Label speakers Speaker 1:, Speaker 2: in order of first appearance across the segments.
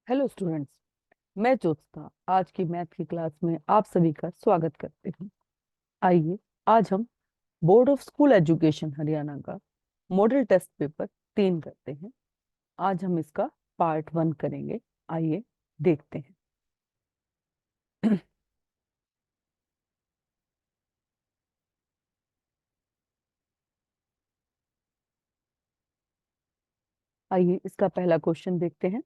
Speaker 1: Hello students. मैं ज्योत्सना आज की मैथ की क्लास में आप सभी का स्वागत करती हूँ। आइए आज हम board of school education Haryana का मॉडल टेस्ट पेपर 3 करते हैं। आज हम इसका पार्ट 1 करेंगे। आइए देखते हैं। आइए इसका पहला क्वेश्चन देखते हैं।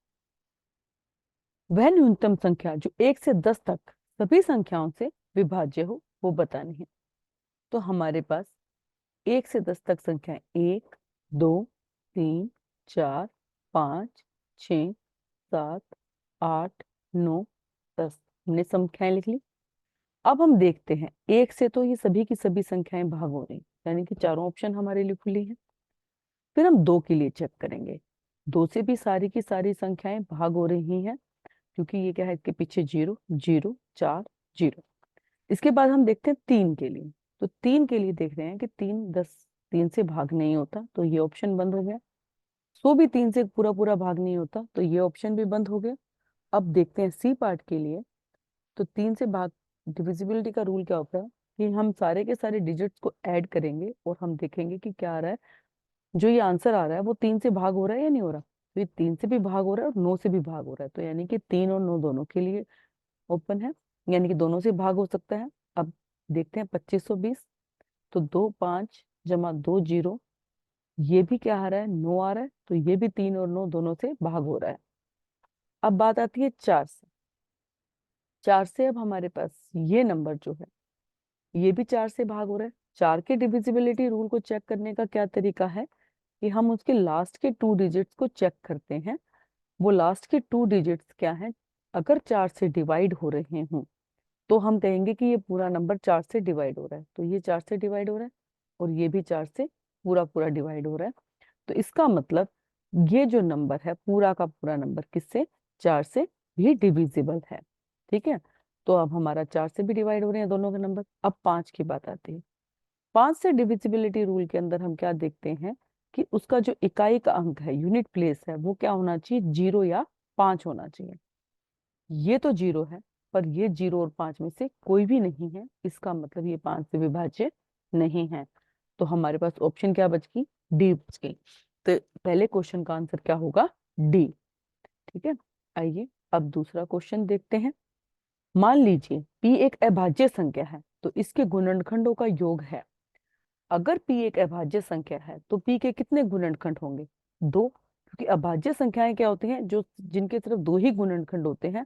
Speaker 1: वह न्यूनतम संख्या जो 1 से 10 तक सभी संख्याओं से विभाज्य हो वो बतानी है। तो हमारे पास 1 से 10 तक संख्याएं 1, 2, 3, 4, 5, 6, 7, 8, 9, 10 हमने संख्याएं लिख ली। अब हम देखते हैं 1 से तो ये सभी की सभी संख्याएं भाग हो रही, यानी कि चारों ऑप्शन हमारे लिए खुली हैं। फिर हम 2 के लिए चेक करेंगे। 2 से भी सारी की सारी संख्याएं भाग हो रही हैं, क्योंकि ये क्या है, इसके पीछे 0, 0, 4, 0। इसके बाद हम देखते हैं 3 के लिए। तो 3 के लिए देख रहे हैं कि 3 से भाग नहीं होता, तो ये ऑप्शन बंद हो गया। 100 भी 3 से पूरा पूरा भाग नहीं होता, तो ये ऑप्शन भी बंद हो गया। अब देखते हैं सी पार्ट के लिए। तो 3 से भाग, डिविजिबिलिटी का रूल क्या होता है कि हम सारे के सारे डिजिट्स को ऐड करेंगे और हम देखेंगे कि क्या आ रहा है। जो ये आंसर आ रहा है वो 3 से भाग हो रहा है या नहीं हो रहा। तो ये 3 से भी भाग हो रहा है और 9 से भी भाग हो रहा है, तो यानी कि 3 और 9 दोनों के लिए ओपन है, यानी कि दोनों से भाग हो सकता है। अब देखते हैं 2520। तो 2 5 जमा 2 0, ये भी क्या आ रहा है, 9 आ रहा है, तो ये भी 3 और 9 दोनों से भाग हो रहा है। अब बात आती है 4 से। 4 से अब हमारे पास ये नंबर जो है ये भी 4 से भाग हो रहा है। 4 के डिविजिबिलिटी रूल को चेक करने का क्या तरीका है कि हम उसके लास्ट के 2 डिजिट्स को चेक करते हैं। वो लास्ट के 2 डिजिट्स क्या हैं, अगर 4 से डिवाइड हो रहे हों तो हम कहेंगे कि ये पूरा नंबर 4 से डिवाइड हो रहा है। तो ये 4 से डिवाइड हो रहा है और ये भी 4 से पूरा पूरा डिवाइड हो रहा है। तो इसका मतलब ये जो नंबर है पूरा का पूरा नंबर किससे, 4 से भी डिविजिबल है। ठीक है। तो अब हमारा 4 से भी डिवाइड हो रहे हैं दोनों के नंबर। अब 5 की बात आती है। 5 से डिविजिबिलिटी रूल के अंदर हम क्या देखते हैं कि उसका जो इकाई का अंक है, यूनिट प्लेस है, वो क्या होना चाहिए, 0 या 5 होना चाहिए। ये तो 0 है, पर ये 0 और 5 में से कोई भी नहीं है, इसका मतलब ये 5 से विभाज्य नहीं है। तो हमारे पास ऑप्शन क्या बच गई, डी बच गई। तो पहले क्वेश्चन का आंसर क्या होगा, डी। ठीक है। आइए अब दूसरा क्वेश्चन देखते हैं। मान लीजिए p एक अभाज्य संख्या है तो इसके गुणनखंडों का योग है। अगर p एक अभाज्य संख्या है तो p के कितने गुणनखंड होंगे, 2। क्योंकि अभाज्य संख्याएं क्या होती हैं, जो जिनके सिर्फ 2 ही गुणनखंड होते हैं।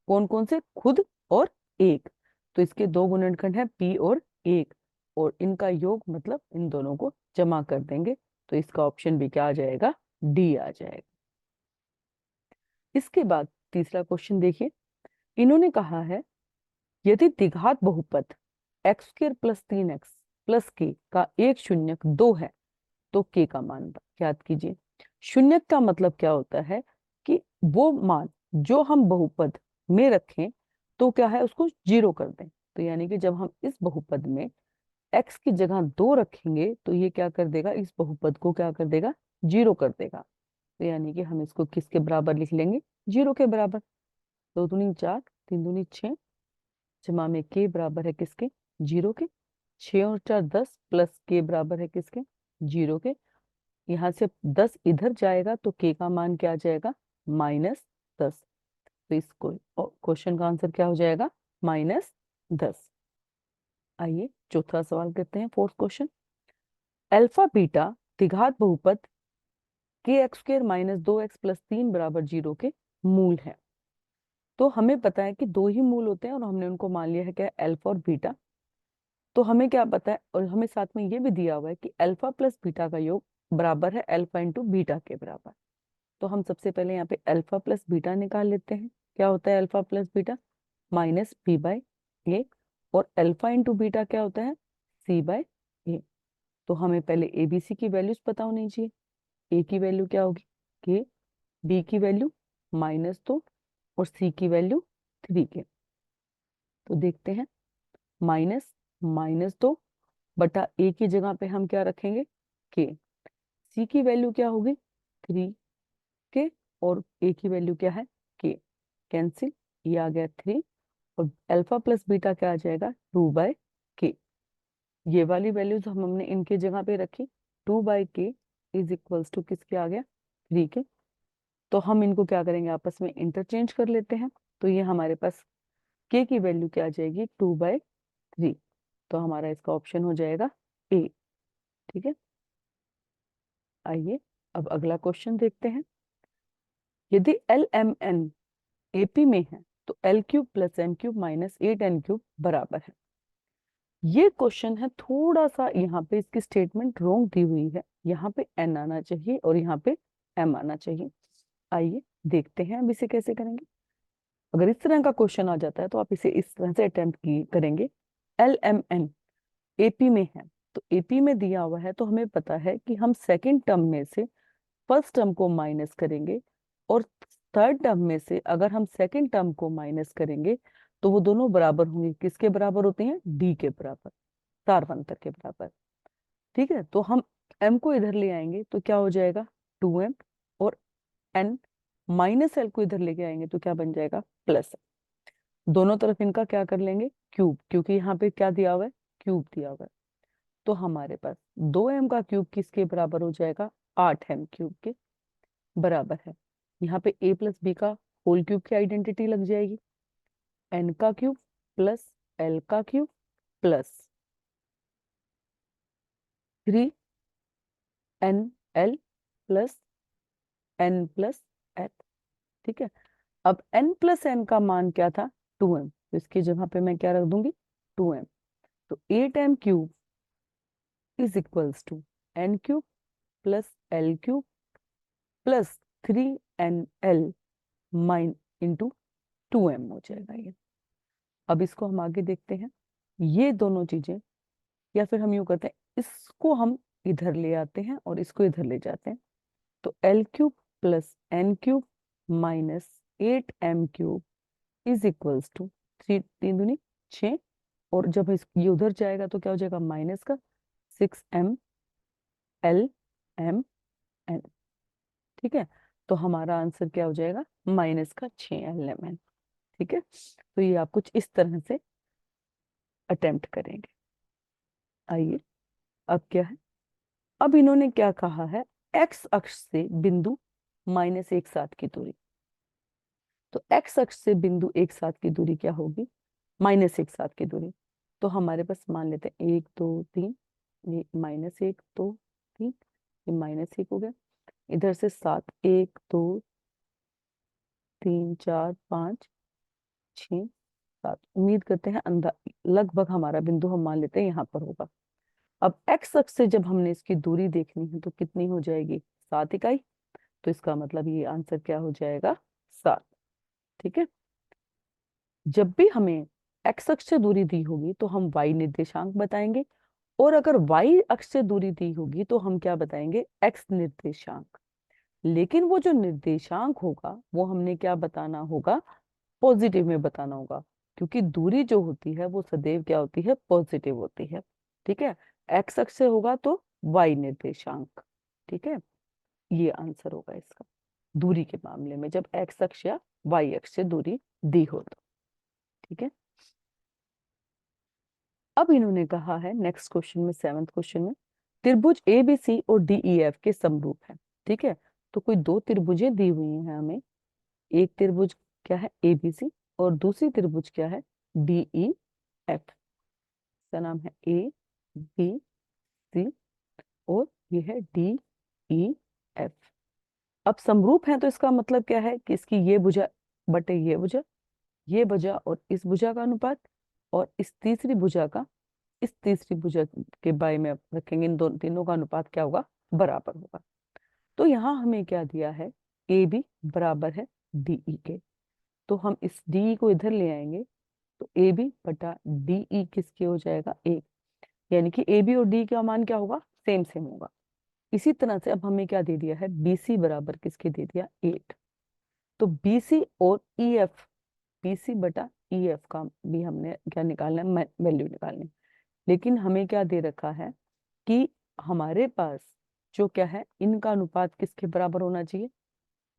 Speaker 1: कौन कौन से, खुद और एक। तो इसके 2 गुणनखंड हैं, p और 1, और इनका योग मतलब इन दोनों को जमा कर देंगे। तो इसका ऑप्शन भी क्या आ जाएगा, डी आ जाएगा। इसके बाद तीसरा क्वेश्चन देखिए। इन्होंने कहा है यदि द्विघात बहुपद x square plus 3x plus के का एक शून्यक 2 है तो के का मान ज्ञात कीजिए। शून्यक का मतलब क्या होता है कि वो मान जो हम बहुपद में रखें तो क्या है, उसको 0 कर दें। तो यानी कि जब हम इस बहुपद में x की जगह 2 रखेंगे तो ये क्या कर देगा, इस बहुपद को क्या कर देगा, 0 कर देगा। तो यानी कि हम इसको किसके बराबर लिख लेंगे, 0 के बराबर। 2 दूनी 4, 3 दूनी 6, जमा में के बराबर है किसके, 0 के। 6 और 4 10 प्लस के बराबर है किसके, 0 के। यहाँ से 10 इधर जाएगा तो के का मान क्या आ जाएगा, -10। तो इस क्वेश्चन का आंसर क्या हो जाएगा, -10। आइए चौथा सवाल करते हैं, फोर्थ क्वेश्चन। अल्फा बीटा द्विघात बहुपद के एक्स स्क्र -2x प्लस 3 बराबर 0 के मूल है। तो हमें पता है कि 2 ही मूल होते हैं और हमने उनको मान लिया है क्या, अल्फा और बीटा। तो हमें क्या पता है, और हमें साथ में ये भी दिया हुआ है कि अल्फा प्लस बीटा का योग बराबर है अल्फा इंटू बीटा के बराबर। तो हम सबसे पहले यहाँ पे अल्फा प्लस बीटा निकाल लेते हैं। क्या होता है अल्फा प्लस बीटा, -b/a। और अल्फा इंटू बीटा क्या होता है, c/a। तो हमें पहले ए बी सी की वैल्यूज पता होनी चाहिए। ए की वैल्यू क्या होगी के, बी की वैल्यू -2 और सी की वैल्यू 3 के। तो देखते हैं, -2 बटा ए की जगह पे हम क्या रखेंगे, के। सी की वैल्यू क्या होगी, 3 के, और ए की वैल्यू क्या है, के। कैंसिल, ये आ गया 3, और अल्फा प्लस बीटा क्या आ जाएगा 2/k। ये वाली वैल्यूज हमने इनके जगह पे रखी, 2/k इज इक्वल्स टू किसके आ गया 3 के। तो हम इनको क्या करेंगे, आपस में इंटरचेंज कर लेते हैं। तो ये हमारे पास k की वैल्यू क्या आ जाएगी 2/3। तो हमारा इसका ऑप्शन हो जाएगा ए। ठीक है, आइए अब अगला क्वेश्चन देखते हैं। यदि एल एम एन एपी में है तो L³ + N³ - 8N³ बराबर है। ये क्वेश्चन है, थोड़ा सा यहाँ पे इसकी स्टेटमेंट रॉन्ग दी हुई है। यहाँ पे n आना चाहिए और यहाँ पे m आना चाहिए। आइए देखते हैं अब इसे कैसे करेंगे। अगर इस तरह का क्वेश्चन आ जाता है तो आप इसे इस तरह से अटेम्प्ट करेंगे। LMN एपी में है, तो एपी में दिया हुआ है तो हमें पता है कि हम सेकंड टर्म में से फर्स्ट टर्म को माइनस करेंगे, और थर्ड टर्म में से अगर हम सेकंड टर्म को माइनस करेंगे तो वो दोनों बराबर होंगे। किसके बराबर होते हैं, डी के बराबर, सारवंतर के बराबर। ठीक है, तो हम m को इधर ले आएंगे तो क्या हो जाएगा 2m, और n -l को इधर लेके आएंगे तो क्या बन जाएगा प्लस। दोनों तरफ इनका क्या कर लेंगे क्यूब, क्योंकि यहाँ पे क्या दिया हुआ है क्यूब दिया हुआ है। तो हमारे पास 2m का क्यूब किसके बराबर हो जाएगा 8m³ के बराबर है। यहाँ पे a + b का होल क्यूब की आइडेंटिटी लग जाएगी, n का क्यूब प्लस l का cube plus 3nl plus n + l। ठीक है, अब n + n का मान क्या था 2m, तो इसकी जगह पे मैं क्या रख दूंगी 2m। तो 8m³ is equals to n³ + l³ plus 3nl माइन इंटू 2m हो जाएगा ये। अब इसको हम आगे देखते हैं। ये दोनों चीजें, या फिर हम यूं करते हैं, इसको हम इधर ले आते हैं और इसको इधर ले जाते हैं। तो L³ + N³ - 8m³ is equals to 3×3 = 6, और जब ये उधर जाएगा तो क्या हो जाएगा माइनस का 6mLmn। ठीक है, तो हमारा आंसर क्या हो जाएगा -6 LMN। ठीक है, तो ये आप कुछ इस तरह से अटेम्प्ट करेंगे। आइए अब क्या है, अब इन्होंने क्या कहा है, एक्स अक्ष से बिंदु -1 की दूरी। तो एक्स अक्ष से बिंदु 1 की दूरी क्या होगी -1 की दूरी। तो हमारे पास मान लेते हैं 1 2 3, ये -1 2 3, ये -1 हो गया। इधर से 7 1 2 3 4 5 6 7। उम्मीद करते हैं अंधा लगभग हमारा बिंदु हम मान लेते हैं यहाँ पर होगा। अब एक्स अक्ष से जब हमने इसकी दूरी देखनी है तो कितनी हो जाएगी 7 इकाई। तो इसका मतलब ये आंसर क्या हो जाएगा 7। ठीक है, जब भी हमें एक्स अक्ष से दूरी दी होगी तो हम वाई निर्देशांक बताएंगे, और अगर वाई अक्ष से दूरी दी होगी तो हम क्या बताएंगे एक्स निर्देशांक। लेकिन वो जो निर्देशांक होगा वो हमने क्या बताना होगा पॉजिटिव में बताना होगा, क्योंकि दूरी जो होती है वो सदैव क्या होती है पॉजिटिव होती है। ठीक है, एक्स अक्ष से होगा तो वाई निर्देशांक। ठीक है, ये आंसर होगा इसका दूरी के मामले में, जब एक्स अक्ष या वाई अक्ष से दूरी दी हो तो। ठीक है, अब इन्होंने कहा है नेक्स्ट क्वेश्चन में, 7th क्वेश्चन में, त्रिभुज ए बी सी और डी ई एफ के समरूप है। ठीक है, तो कोई दो त्रिभुजें दी हुई हैं हमें, एक त्रिभुज क्या है ए बी सी और दूसरी त्रिभुज क्या है डी ई एफ। इसका नाम है ए बी सी और ये है डी ई एफ। अब समरूप है तो इसका मतलब क्या है कि इसकी ये भुजा बटे ये भुजा और इस भुजा का अनुपात, और इस तीसरी भुजा का इस तीसरी भुजा के बाय में रखेंगे, इन दोनों तीनों का अनुपात क्या होगा बराबर होगा। तो यहाँ हमें क्या दिया है ए बी बराबर है डीई के, तो हम इस डी को इधर ले आएंगे तो ए बी बटा डीई किसके हो जाएगा 1, यानी कि ए बी और डी का मान क्या होगा सेम सेम होगा। इसी तरह से अब हमें क्या दे दिया है बीसी बराबर किसके दे दिया 8। तो बीसी और ई एफ, बीसी बटा ई एफ का भी हमने क्या निकालना है वैल्यू निकालनी है। लेकिन हमें क्या दे रखा है कि हमारे पास जो क्या है इनका अनुपात किसके बराबर होना चाहिए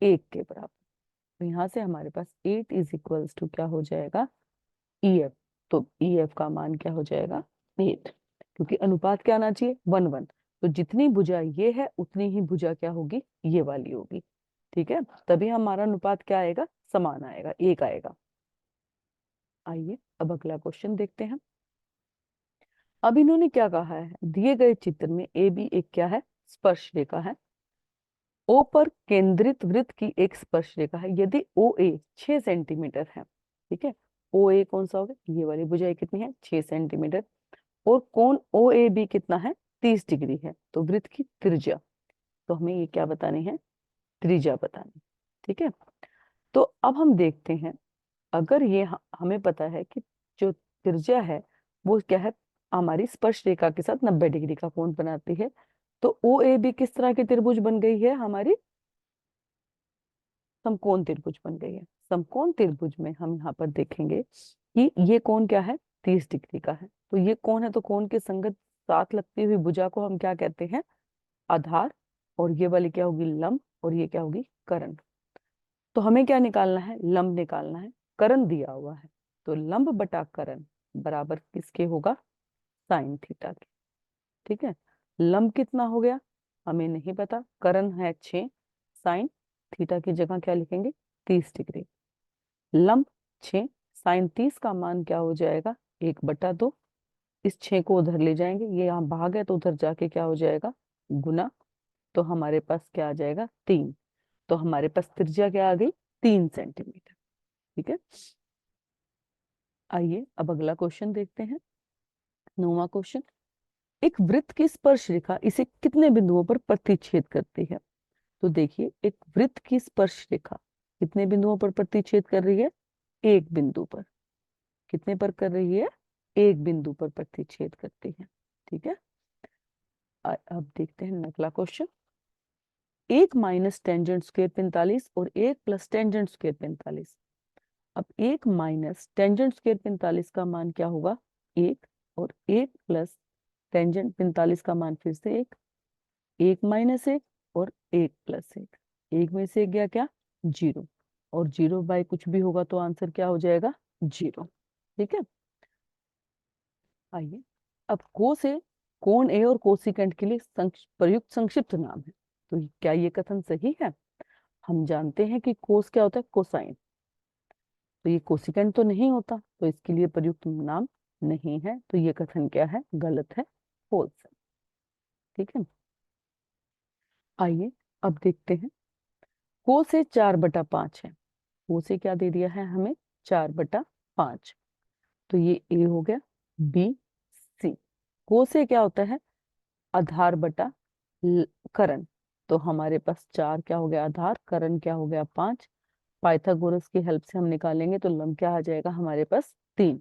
Speaker 1: 1 के बराबर। तो यहाँ से हमारे पास 8 इज इक्वल्स टू क्या हो जाएगा, EF। तो EF का मान क्या हो जाएगा, 8, क्योंकि अनुपात क्या आना चाहिए, 1:1। तो जितनी भुजा ये है उतनी ही भुजा क्या होगी, ये वाली होगी। ठीक है, तभी हमारा अनुपात क्या आएगा, समान आएगा, 1 आएगा। आइए अब अगला क्वेश्चन देखते हैं। अब इन्होंने क्या कहा है, दिए गए चित्र में AB एक क्या है, स्पर्श रेखा है। O पर केंद्रित वृत्त की एक स्पर्श रेखा है। यदि OA 6 सेंटीमीटर है, ठीक है, OA कौन सा होगा, ये वाली भुजाएं कितनी है, 6 सेंटीमीटर, और कोण OAB कितना है, 30 डिग्री है। तो वृत्त की त्रिज्या, तो हमें ये क्या बतानी है, त्रिज्या बतानी। ठीक है, तो अब हम देखते हैं, अगर ये हमें पता है कि जो त्रिज्या है वो क्या है, हमारी स्पर्श रेखा के साथ 90 डिग्री का कोण बनाती है। तो OAB किस तरह की त्रिभुज बन गई है, हमारी समकोण त्रिभुज बन गई है। समकोण त्रिभुज में हम यहाँ पर देखेंगे कि ये कोण क्या है, 30 डिग्री का है। तो ये कोण है, तो कोण के संगत साथ लगती हुई भुजा को हम क्या कहते हैं, आधार। और ये वाली क्या होगी, लंब, और ये क्या होगी, कर्ण। तो हमें क्या निकालना है, लंब निकालना है। कर्ण दिया हुआ है, तो लंब बटा कर्ण बराबर किसके होगा, साइन थीटा के। ठीक है, लंब कितना हो गया हमें नहीं पता, कर्ण है 6, साइन थीटा की जगह क्या लिखेंगे, 30 डिग्री। लंब 6, साइन 30 का मान क्या हो जाएगा, 1/2। इस 6 को उधर ले जाएंगे, ये यहाँ भाग है तो उधर जाके क्या हो जाएगा, गुना। तो हमारे पास क्या आ जाएगा, 3। तो हमारे पास त्रिज्या क्या आ गई, 3 सेंटीमीटर। ठीक है, आइए अब अगला क्वेश्चन देखते हैं। 9वां क्वेश्चन, एक वृत्त की स्पर्श रेखा इसे कितने बिंदुओं पर प्रतिच्छेद करती है। तो देखिए, एक वृत्त की स्पर्श रेखा कितने बिंदुओं पर प्रतिच्छेद कर रही है, एक बिंदु पर। कितने पर कर रही है, एक बिंदु पर प्रतिच्छेद करती है। ठीक है, अब देखते हैं अगला क्वेश्चन। एक माइनस टेंजेंट स्क्वायर 45 और एक प्लस टेंजेंट स्क्वायर 45। अब एक माइनस टेंजेंट स्क्वायर 45 का मान क्या होगा, 1, और एक प्लस टेंजेंट 45 का मान फिर से 1। 1 - 1 और 1 + 1, एक में से एक गया क्या, 0, और 0/, कुछ भी होगा तो आंसर क्या हो जाएगा, 0। ठीक है, आइए अब को से कोण ए और कोसिकेंट के लिए प्रयुक्त संक्षिप्त नाम है। तो क्या ये कथन सही है, हम जानते हैं कि कोस क्या होता है, कोसाइन। तो ये कोसिकेंट तो नहीं होता, तो इसके लिए प्रयुक्त नाम नहीं है। तो ये कथन क्या है, गलत है, फॉल्स है। ठीक है, आइए अब देखते हैं। को से 4/5 है, को से क्या दे दिया है हमें, 4/5। तो ये ए हो गया, बी, सी। को से क्या होता है, आधार बटा करण। तो हमारे पास 4 क्या हो गया आधार, करण क्या हो गया 5। पाइथागोरस की हेल्प से हम निकालेंगे तो लंब क्या आ जाएगा हमारे पास, 3।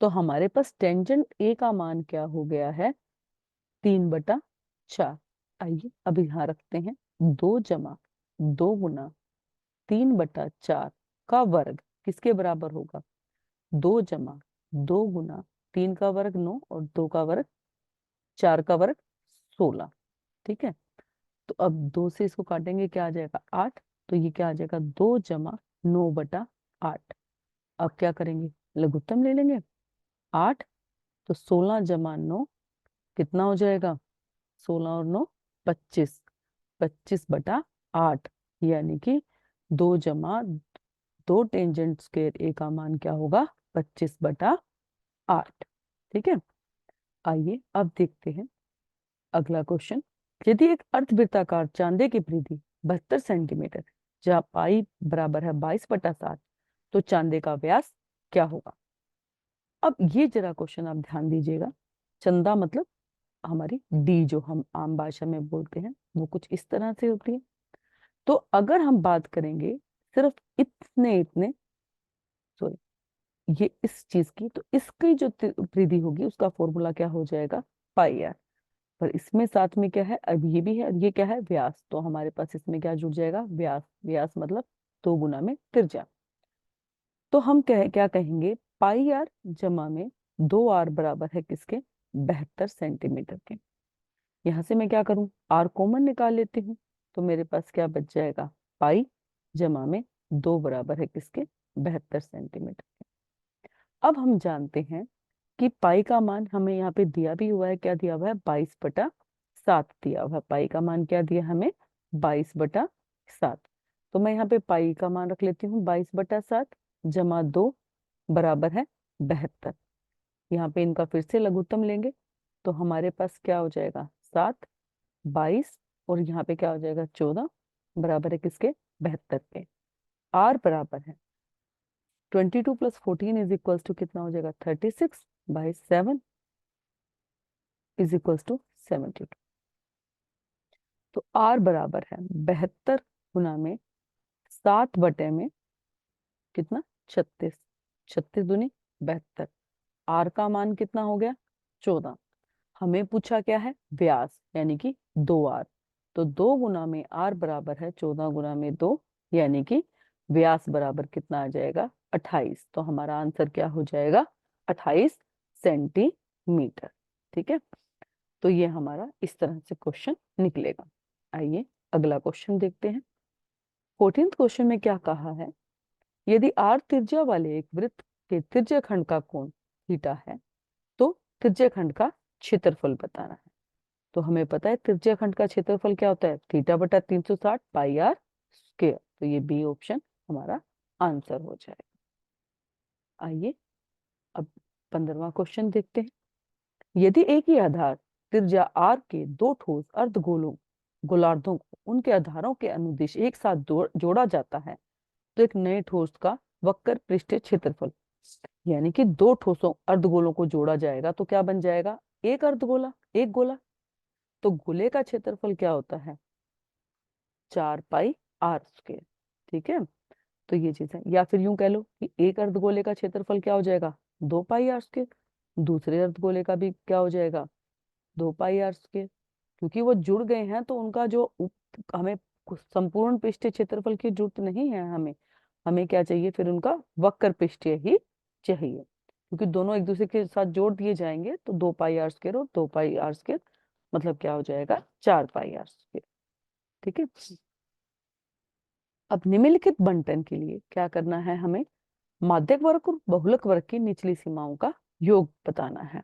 Speaker 1: तो हमारे पास टेंजेंट ए का मान क्या हो गया है, 3/4। आइए अब यहाँ रखते हैं, 2 × 2 × 3/4 का वर्ग किसके बराबर होगा, 2 × 2 × 3 का वर्ग 9, और 2 का वर्ग, 4 का वर्ग 16। ठीक है, तो अब 2 से इसको काटेंगे, क्या आ जाएगा, 8। तो ये क्या आ जाएगा, 2 × 9/8। अब क्या करेंगे, लघुत्तम ले लेंगे, 8। तो 16 × 9 कितना हो जाएगा, 16 और 9 25, 25/8। यानी कि 2 × 2 टेंजेंट स्क्वायर ए का मान क्या होगा, 25/8। ठीक है, आइए अब देखते हैं अगला क्वेश्चन। यदि एक अर्धवृत्ताकार चांदे की परिधि 72 सेंटीमीटर, जहाँ पाई बराबर है 22/7, तो चांदे का व्यास क्या होगा। अब ये जरा क्वेश्चन आप ध्यान दीजिएगा। चंदा मतलब हमारी डी, जो हम आम भाषा में बोलते हैं, वो कुछ इस तरह से होती है। तो अगर हम बात करेंगे सिर्फ इतने इतने, सॉरी, ये इस चीज की, तो इसकी जो परिधि होगी उसका फॉर्मूला क्या हो जाएगा, πr। पर इसमें साथ में क्या है, अब ये भी है, और ये क्या है, व्यास। तो हमारे पास इसमें क्या जुड़ जाएगा, व्यास। व्यास मतलब 2 गुना में त्रिज्या। तो हम क्या कहेंगे, πr जमा में 2r बराबर है किसके, 72 सेंटीमीटर के। यहाँ से मैं क्या करूं, r कॉमन निकाल लेती हूँ। तो मेरे पास क्या बच जाएगा, पाई जमा में 2 बराबर है किसके? 72 सेंटीमीटर के। अब हम जानते हैं कि पाई का मान हमें यहाँ पे दिया भी हुआ है, क्या दिया हुआ है? 22/7 दिया हुआ है। पाई का मान क्या दिया हमें? 22/7। तो मैं यहाँ पे पाई का मान रख लेती हूँ 22/7 जमा 2 बराबर है 72। यहाँ पे इनका फिर से लघुत्तम लेंगे तो हमारे पास क्या हो जाएगा? 7, 22 और यहाँ पे क्या हो जाएगा? 14 बराबर है किसके? 72 के। आर बराबर है 22 + 14 इज इक्वल्स टू कितना हो जाएगा? 36/7 इज इक्वल्स टू 72। तो आर बराबर है 72 गुना में 7 बटे में कितना? 36। 36 दूनी 72। आर का मान कितना हो गया? 14। हमें पूछा क्या है? व्यास, यानी कि 2 आर। तो 2 गुना में आर बराबर है 14 गुना में 2, यानी कि व्यास बराबर कितना आ जाएगा? 28। तो हमारा आंसर क्या हो जाएगा? 28 सेंटीमीटर। ठीक है, तो ये हमारा इस तरह से क्वेश्चन निकलेगा। आइए अगला क्वेश्चन देखते हैं। 14th क्वेश्चन में क्या कहा है? यदि आर त्रिज्या वाले एक वृत्त के त्रिज्याखंड का कोण थीटा है तो त्रिज्याखंड का क्षेत्रफल बताना है। तो हमें पता है त्रिज्याखंड का क्षेत्रफल क्या होता है? θ/360 पाई आर स्क्वायर। तो ये बी ऑप्शन हमारा आंसर हो जाएगा। आइए अब 15वां क्वेश्चन देखते हैं। यदि एक ही आधार त्रिज्या आर के दो ठोस अर्धगोलों गोलार्धों को उनके आधारों के अनुदिश एक साथ जोड़ा जाता है तो एक नए ठोस का वक्र पृष्ठीय क्षेत्रफल, यानी कि दो ठोसों अर्धगोलों को जोड़ा जाएगा तो क्या बन जाएगा? एक अर्धगोला, एक गोला। तो गोले का क्षेत्रफल क्या होता है? 4πr²। ठीक है, तो ये चीज है। या फिर यूं कह लो कि एक अर्धगोले का क्षेत्रफल क्या हो जाएगा? 2πr²। दूसरे अर्धगोले का भी क्या हो जाएगा? 2πr²। क्योंकि वो जुड़ गए हैं तो उनका जो हमें संपूर्ण पृष्ठीय क्षेत्रफल की जरूरत नहीं है। हमें हमें क्या चाहिए फिर? उनका वक्र पृष्ठीय ही चाहिए, क्योंकि दोनों एक दूसरे के साथ जोड़ दिए जाएंगे तो 2πr² और 2πr² मतलब क्या हो जाएगा? 4πr²। ठीक है, अब निम्नलिखित बंटन के लिए क्या करना है? हमें माध्यक वर्ग और बहुलक वर्ग की निचली सीमाओं का योग बताना है।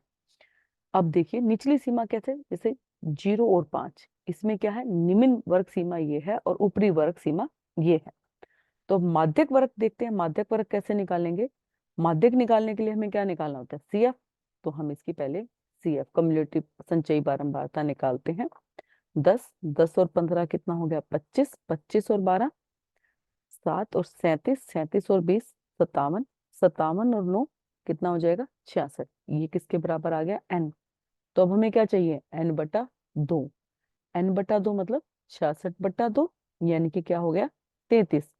Speaker 1: अब देखिए निचली सीमा कैसे? जैसे 0 और 5, इसमें क्या है? निम्न वर्ग सीमा ये है और ऊपरी वर्ग सीमा ये है। तो माध्यक वर्ग देखते हैं। माध्यक वर्ग कैसे निकालेंगे? माध्यक निकालने के लिए हमें क्या निकालना होता है? CF। तो हम इसकी पहले CF कम्युलेटिव संचयी बारंबारता निकालते हैं। 10, 10 और 15 कितना हो गया? 25, 25 और 12 7 और 37, 37 और 20 57, 57 और 9 कितना हो जाएगा? 66। ये किसके बराबर आ गया? n। तो अब हमें क्या चाहिए? n/2। n/2 मतलब 66/2, यानी कि क्या हो गया? 33।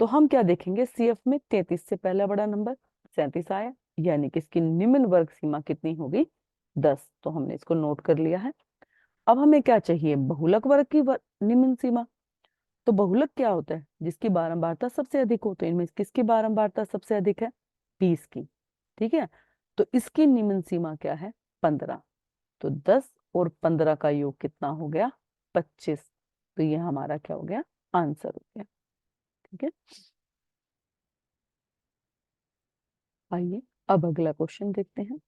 Speaker 1: तो हम क्या देखेंगे? CF में 33 से पहला बड़ा नंबर 37 आया, यानी कि इसकी निम्न वर्ग सीमा कितनी होगी? 10। तो हमने इसको नोट कर लिया है। अब हमें क्या चाहिए? बहुलक वर्ग की निम्न सीमा। तो बहुलक क्या होता है? जिसकी बारंबारता सबसे अधिक हो। तो इनमें किसकी बारंबारता सबसे अधिक है? 20 की। ठीक है, तो इसकी निम्न सीमा क्या है? 15। तो 10 और 15 का योग कितना हो गया? 25। तो ये हमारा क्या हो गया? आंसर हो गया। ठीक है, आइए अब अगला क्वेश्चन देखते हैं।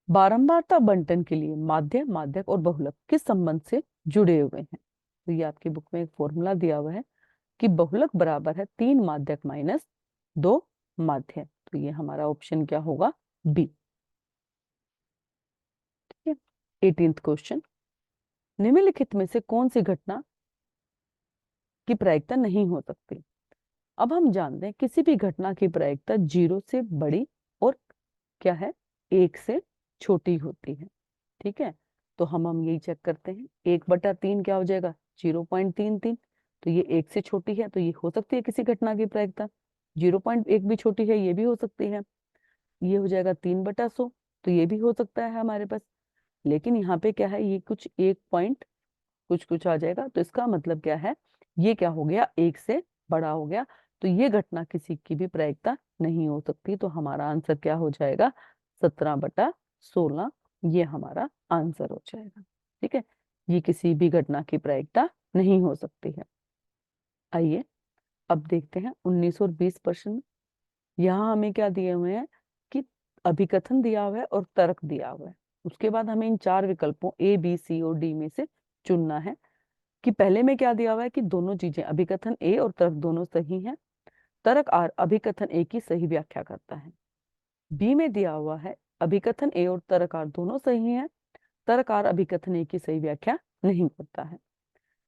Speaker 1: बारंबारता बंटन के लिए माध्य, माध्यक और बहुलक किस संबंध से जुड़े हुए हैं? तो ये आपकी बुक में एक फॉर्मूला दिया हुआ है कि बहुलक बराबर है 3 माध्यक माइनस 2 माध्य। तो ये हमारा ऑप्शन क्या होगा? बी। ठीक है, 18th क्वेश्चन। निम्नलिखित में से कौन सी घटना की प्रायिकता नहीं हो सकती? अब हम जानते हैं किसी भी घटना की प्रायिकता 0 से बड़ी और क्या है? 1 से छोटी होती है। ठीक है, तो हम यही चेक करते हैं। 1/3 क्या हो जाएगा? 0.33। तो ये 1 से छोटी है तो ये हो सकती है किसी घटना की प्रायिकता। 0.1 भी छोटी है, ये भी हो सकती है। ये हो जाएगा 3/100। तो ये भी हो सकता है हमारे पास। लेकिन यहाँ पे क्या है? ये कुछ 1 पॉइंट कुछ कुछ आ जाएगा। तो इसका मतलब क्या है? ये क्या हो गया? 1 से बड़ा हो गया। तो ये घटना किसी की भी प्रायिकता नहीं हो सकती। तो हमारा आंसर क्या हो जाएगा? 17/16 ये हमारा आंसर हो जाएगा। ठीक है, ये किसी भी घटना की प्रायिकता नहीं हो सकती है। आइए अब देखते हैं 19 और 20 प्रश्न। यहाँ हमें क्या दिए हुए हैं कि अभिकथन दिया हुआ है और तर्क दिया हुआ है। उसके बाद हमें इन चार विकल्पों ए बी सी और डी में से चुनना है कि पहले में क्या दिया हुआ है कि दोनों चीजें अभिकथन ए और तर्क दोनों सही हैं। तर्क आर अभिकथन ए की सही व्याख्या करता है। बी में दिया हुआ है अभिकथन ए और तर्क आर दोनों सही हैं, तर्क आर अभिकथन ए की सही व्याख्या नहीं करता है।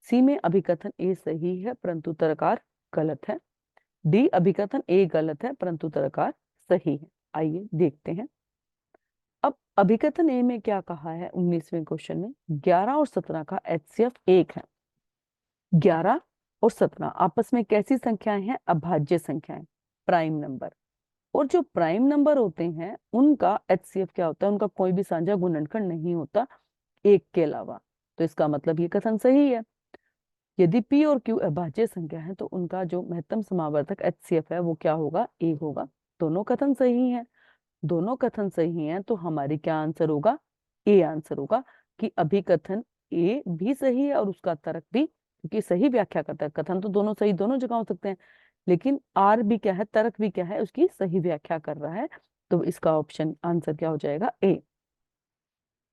Speaker 1: सी में अभिकथन ए सही है परंतु तर्क आर गलत है। डी अभिकथन ए गलत है परंतु तर्क आर सही है। आइए देखते हैं। अब अभिकथन ए में क्या कहा है 19वें क्वेश्चन में, 11 और 17 का एचसीएफ 1 है। 11 और 17 आपस में कैसी संख्याएं हैं? अभाज्य संख्याएं, प्राइम नंबर। और जो प्राइम नंबर होते हैं उनका एचसीएफ क्या होता है? उनका कोई भी साझा गुणनखंड नहीं होता एक के अलावा। तो इसका मतलब ये कथन सही है। यदि पी और क्यू अभाज्य संख्या है तो उनका जो महत्तम समावर्तक एचसीएफ है वो क्या होगा? एक होगा। दोनों कथन सही हैं। दोनों कथन सही हैं तो हमारी क्या आंसर होगा? ए आंसर होगा कि अभिकथन ए भी सही है और उसका तर्क भी, क्योंकि सही व्याख्या करता है। कथन तो दोनों सही दोनों जगह हो सकते हैं, लेकिन आर भी क्या है, तर्क भी क्या है, उसकी सही व्याख्या कर रहा है। तो इसका ऑप्शन आंसर क्या हो जाएगा? ए।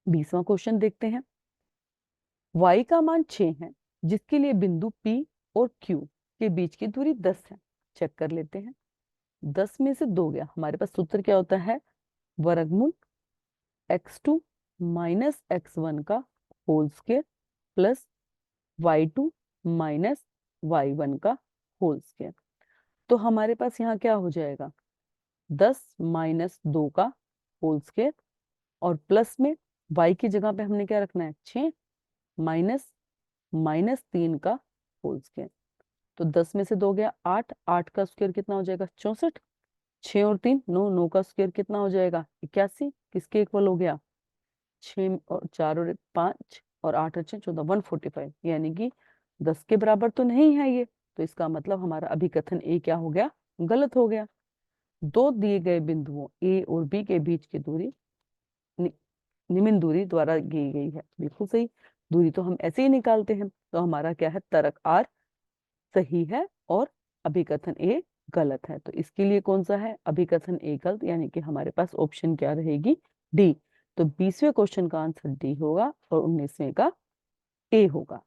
Speaker 1: 20वां क्वेश्चन देखते हैं। y का मान 6 है जिसके लिए बिंदु P और Q के बीच की दूरी 10 है। चेक कर लेते हैं। 10 में से 2 गया, हमारे पास सूत्र क्या होता है? वर्गमूल x2 माइनस x1 का whole square plus y2 minus y1 का होल स्क्वायर। तो हमारे पास यहाँ क्या हो जाएगा? 10 माइनस 2 का होल स्क्वायर और प्लस में y की जगह पे हमने क्या रखना है? 6 माइनस माइनस 3 का होल स्क्वायर। तो 10 में से 2 गया 8, 8 का स्क्वायर कितना हो जाएगा? 64। 6 और 3 9, 9 का स्क्वायर कितना हो जाएगा? 81। किसके इक्वल हो गया? 6 और 4 और 5 और 8 और 6 14, 145। यानी कि 10 के बराबर तो नहीं है ये। तो इसका मतलब हमारा अभिकथन ए क्या हो गया? गलत हो गया। दो दिए गए बिंदुओं ए और बी के बीच की दूरी निम्न दूरी द्वारा दी गई है। बिल्कुल सही। दूरी तो हम ऐसे ही निकालते हैं। तो हमारा क्या है? तर्क आर सही है और अभिकथन ए गलत है। तो इसके लिए कौन सा है? अभिकथन ए गलत, यानी कि हमारे पास ऑप्शन क्या रहेगी? डी। तो 20वें क्वेश्चन का आंसर डी होगा और 19वें का ए होगा।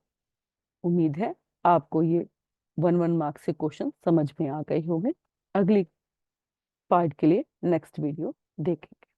Speaker 1: उम्मीद है आपको ये 1 मार्क्स से क्वेश्चन समझ में आ गए होंगे। अगली पार्ट के लिए नेक्स्ट वीडियो देखेंगे।